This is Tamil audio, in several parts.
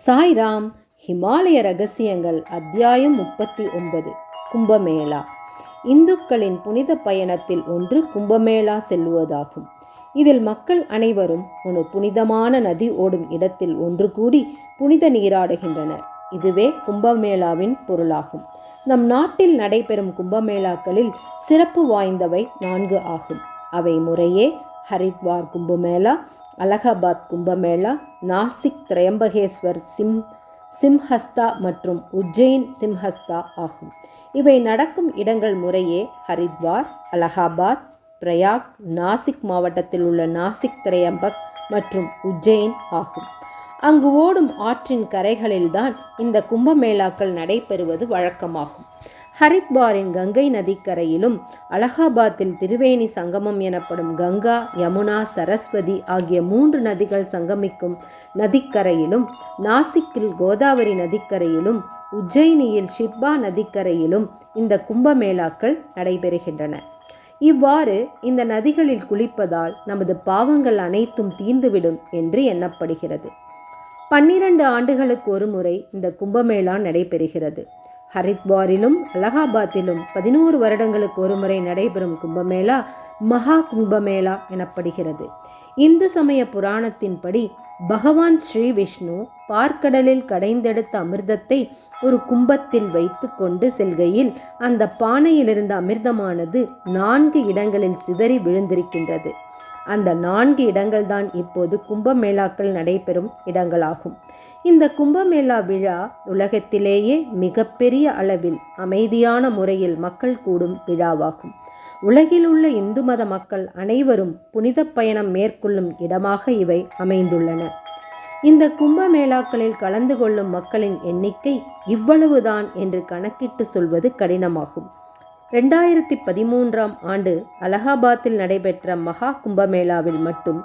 சாய்ராம். ஹிமாலய ரகசியங்கள் அத்தியாயம் 39. கும்பமேளா. இந்துக்களின் புனித பயணத்தில் ஒன்று கும்பமேளா செல்லுவதாகும். இதில் மக்கள் அனைவரும் ஒரு புனிதமான நதி ஓடும் இடத்தில் ஒன்று கூடி புனித நீராடுகின்றனர். இதுவே கும்பமேளாவின் பொருளாகும். நம் நாட்டில் நடைபெறும் கும்பமேளாக்களில் சிறப்பு வாய்ந்தவை 4 ஆகும். அவை முறையே ஹரித்வார் கும்பமேளா, அலகாபாத் கும்பமேளா, நாசிக் திரையம்பகேஸ்வர் சிம்ஹஸ்தா மற்றும் உஜ்ஜைன் சிம்ஹஸ்தா ஆகும். இவை நடக்கும் இடங்கள் முறையே ஹரித்வார், அலகாபாத், பிரயாக், நாசிக் மாவட்டத்தில் உள்ள நாசிக் திரையம்பக் மற்றும் உஜ்ஜைன் ஆகும். அங்கு ஓடும் ஆற்றின் கரைகளில்தான் இந்த கும்பமேளாக்கள் நடைபெறுவது வழக்கமாகும். ஹரித்வாரின் கங்கை நதிக்கரையிலும், அலகாபாத்தில் திரிவேணி சங்கமம் எனப்படும் கங்கா, யமுனா, சரஸ்வதி ஆகிய 3 நதிகள் சங்கமிக்கும் நதிக்கரையிலும், நாசிக்கில் கோதாவரி நதிக்கரையிலும், உஜ்ஜயினியில் ஷிர்பா நதிக்கரையிலும் இந்த கும்பமேளாக்கள் நடைபெறுகின்றன. இவ்வாறு இந்த நதிகளில் குளிப்பதால் நமது பாவங்கள் அனைத்தும் தீர்ந்துவிடும் என்று எண்ணப்படுகிறது. 12 ஆண்டுகளுக்கு ஒரு முறை இந்த கும்பமேளா நடைபெறுகிறது. ஹரித்வாரிலும் அலகாபாத்திலும் 11 வருடங்களுக்கு ஒரு முறை நடைபெறும் கும்பமேளா மகா கும்பமேளா எனப்படுகிறது. இந்து சமய புராணத்தின்படி பகவான் ஸ்ரீ விஷ்ணு பார்க்கடலில் கடைந்தெடுத்த அமிர்தத்தை ஒரு கும்பத்தில் வைத்து கொண்டு செல்கையில் அந்த பானையிலிருந்த அமிர்தமானது 4 இடங்களில் சிதறி விழுந்திருக்கின்றது. அந்த 4 இடங்கள்தான் இப்போது கும்பமேளாக்கள் நடைபெறும் இடங்களாகும். இந்த கும்பமேளா விழா உலகத்திலேயே மிகப்பெரிய அளவில் அமைதியான முறையில் மக்கள் கூடும் விழாவாகும். உலகில் உள்ள இந்து மத மக்கள் அனைவரும் புனித பயணம் மேற்கொள்ளும் இடமாக இவை அமைந்துள்ளன. இந்த கும்பமேளாக்களில் கலந்து கொள்ளும் மக்களின் எண்ணிக்கை இவ்வளவுதான் என்று கணக்கிட்டு சொல்வது கடினமாகும். 2013ஆம் ஆண்டு அலகாபாத்தில் நடைபெற்ற மகா கும்பமேளாவில் மட்டும்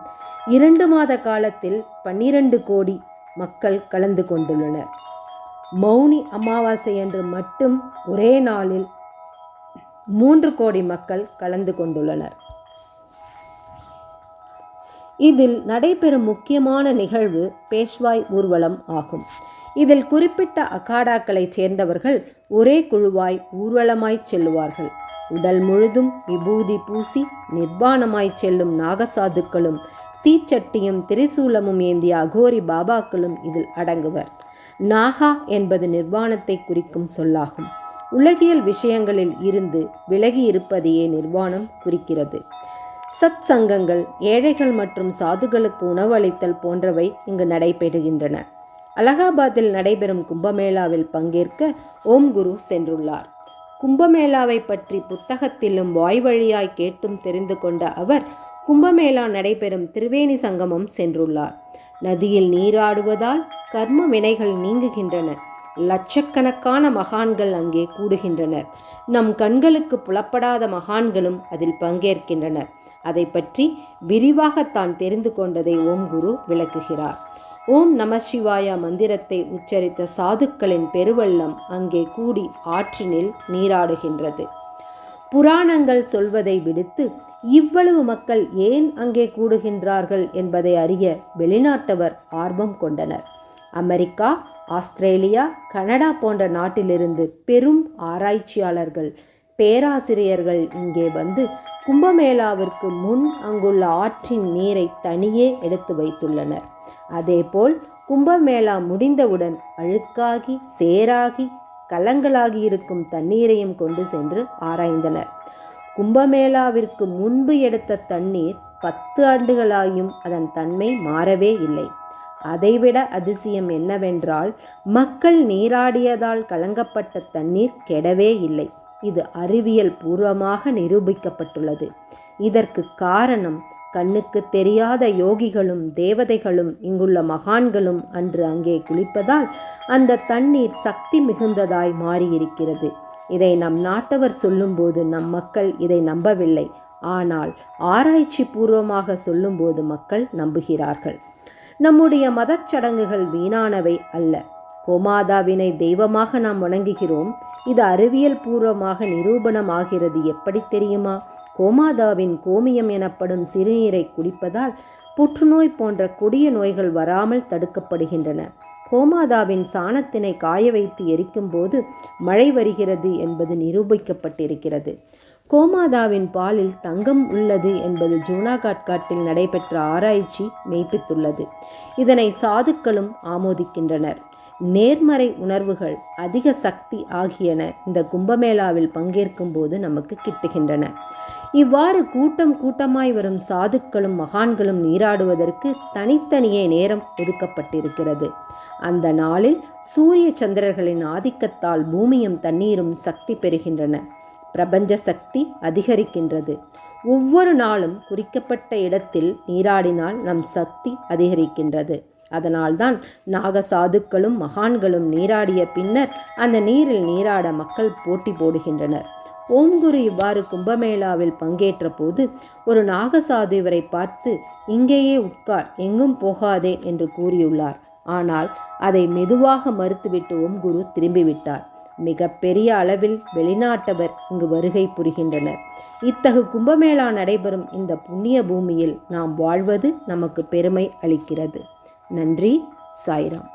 2 மாத காலத்தில் 12 கோடி மக்கள் கலந்து கொண்டுள்ளனர். மௌனி அமாவாசை என்று மட்டும் ஒரே நாளில் 3 கோடி மக்கள் கலந்து கொண்டுள்ளனர். இதில் நடைபெறும் முக்கியமான நிகழ்வு பேஷ்வாய் ஊர்வலம் ஆகும். இதில் குறிப்பிட்ட அகாடாக்களைச் சேர்ந்தவர்கள் ஒரே குழுவாய் ஊர்வலமாய் செல்லுவார்கள். உடல் முழுதும் விபூதி பூசி நிர்வாணமாய் செல்லும் நாகசாதுக்களும் தீச்சட்டியும் திரிசூலமும் ஏந்திய அகோரி பாபாக்களும் இதில் அடங்குவர். நாகா என்பது நிர்வாணத்தை குறிக்கும் சொல்லாகும். உலகியல் விஷயங்களில் இருந்து விலகி இருப்பதையே நிர்வாணம் குறிக்கிறது. சத் சங்கங்கள், ஏழைகள் மற்றும் சாதுகளுக்கு உணவளித்தல் போன்றவை இங்கு நடைபெறுகின்றன. அலகாபாத்தில் நடைபெறும் கும்பமேளாவில் பங்கேற்க ஓம் குரு சென்றுள்ளார். கும்பமேளாவை பற்றி புத்தகத்திலும் வாய்வழியாய் கேட்டும் தெரிந்து கொண்ட அவர் கும்பமேளா நடைபெறும் திரிவேணி சங்கமம் சென்றுள்ளார். நதியில் நீராடுவதால் கர்ம வினைகள் நீங்குகின்றன. லட்சக்கணக்கான மகான்கள் அங்கே கூடுகின்றனர். நம் கண்களுக்கு புலப்படாத மகான்களும் அதில் பங்கேற்கின்றனர். அதை பற்றி விரிவாக தான் தெரிந்து கொண்டதை ஓம் குரு விளக்குகிறார். ஓம் நம சிவாய மந்திரத்தை உச்சரித்த சாதுக்களின் பெருவெள்ளம் அங்கே கூடி ஆற்றினில் நீராடுகின்றது. புராணங்கள் சொல்வதை விடுத்து இவ்வளவு மக்கள் ஏன் அங்கே கூடுகின்றார்கள் என்பதை அறிய வெளிநாட்டவர் ஆர்வம் கொண்டனர். அமெரிக்கா, ஆஸ்திரேலியா, கனடா போன்ற நாட்டிலிருந்து பெரும் ஆராய்ச்சியாளர்கள், பேராசிரியர்கள் இங்கே வந்து கும்பமேளாவிற்கு முன் அங்குள்ள ஆற்றின் நீரை தனியே எடுத்து வைத்துள்ளனர். அதேபோல் கும்பமேளா முடிந்தவுடன் அழுக்காகி சேராகி கலங்களாகி இருக்கும் தண்ணீரையும் கொண்டு சென்று ஆராய்ந்தனர். கும்பமேளாவிற்கு முன்பு எடுத்த தண்ணீர் 10 ஆண்டுகளாயும் அதன் தன்மை மாறவே இல்லை. அதைவிட அதிசயம் என்னவென்றால் மக்கள் நீராடியதால் கலங்கப்பட்ட தண்ணீர் கெடவே இல்லை. இது அறிவியல் பூர்வமாக நிரூபிக்கப்பட்டுள்ளது. இதற்கு காரணம் கண்ணுக்கு தெரியாத யோகிகளும் தேவதைகளும் இங்குள்ள மகான்களும் அன்று அங்கே குளிப்பதால் அந்த தண்ணீர் சக்தி மிகுந்ததாய் மாறியிருக்கிறது. இதை நம் நாட்டவர் சொல்லும்போது நம் மக்கள் இதை நம்பவில்லை. ஆனால் ஆராய்ச்சி பூர்வமாக சொல்லும்போது மக்கள் நம்புகிறார்கள். நம்முடைய மதச்சடங்குகள் வீணானவை அல்ல. கோமாதாவினை தெய்வமாக நாம் வணங்குகிறோம். இது அறிவியல் பூர்வமாக நிரூபணமாகிறது. எப்படி தெரியுமா? கோமாதாவின் கோமியம் எனப்படும் சிறுநீரை குடிப்பதால் புற்றுநோய் போன்ற கொடிய நோய்கள் வராமல் தடுக்கப்படுகின்றன. கோமாதாவின் சாணத்தினை காய வைத்து எரிக்கும் போது மழை வருகிறது என்பது நிரூபிக்கப்பட்டிருக்கிறது. கோமாதாவின் பாலில் தங்கம் உள்ளது என்பது ஜூனாகட் காட்டில் நடைபெற்ற ஆராய்ச்சி மெய்ப்பித்துள்ளது. இதனை சாதுக்களும் ஆமோதிக்கின்றனர். நேர்மறை உணர்வுகள், அதிக சக்தி ஆகியன இந்த கும்பமேளாவில் பங்கேற்கும் போது நமக்கு கிட்டுகின்றன. இவ்வாறு கூட்டம் கூட்டமாய் வரும் சாதுக்களும் மகான்களும் நீராடுவதற்கு தனித்தனியே நேரம் ஒதுக்கப்பட்டிருக்கிறது. அந்த நாளில் சூரிய சந்திரர்களின் ஆதிக்கத்தால் பூமியும் தண்ணீரும் சக்தி பெறுகின்றன. பிரபஞ்ச சக்தி அதிகரிக்கின்றது. ஒவ்வொரு நாளும் குறிக்கப்பட்ட இடத்தில் நீராடினால் நம் சக்தி அதிகரிக்கின்றது. அதனால்தான் நாகசாதுக்களும் மகான்களும் நீராடிய பின்னர் அந்த நீரில் நீராட மக்கள் போட்டி போடுகின்றனர். ஓம் குரு இவ்வாறு கும்பமேளாவில் பங்கேற்ற போது ஒரு நாகசாது இவரை பார்த்து, இங்கேயே உட்கார், எங்கும் போகாதே என்று கூறியுள்ளார். ஆனால் அதை மெதுவாக மறுத்துவிட்டு ஓம் குரு திரும்பிவிட்டார். மிக பெரிய அளவில் வெளிநாட்டவர் இங்கு வருகை புரிகின்றனர். இத்தகு கும்பமேளா நடைபெறும் இந்த புண்ணிய பூமியில் நாம் வாழ்வது நமக்கு பெருமை அளிக்கிறது. நன்றி. சாய்ராம்.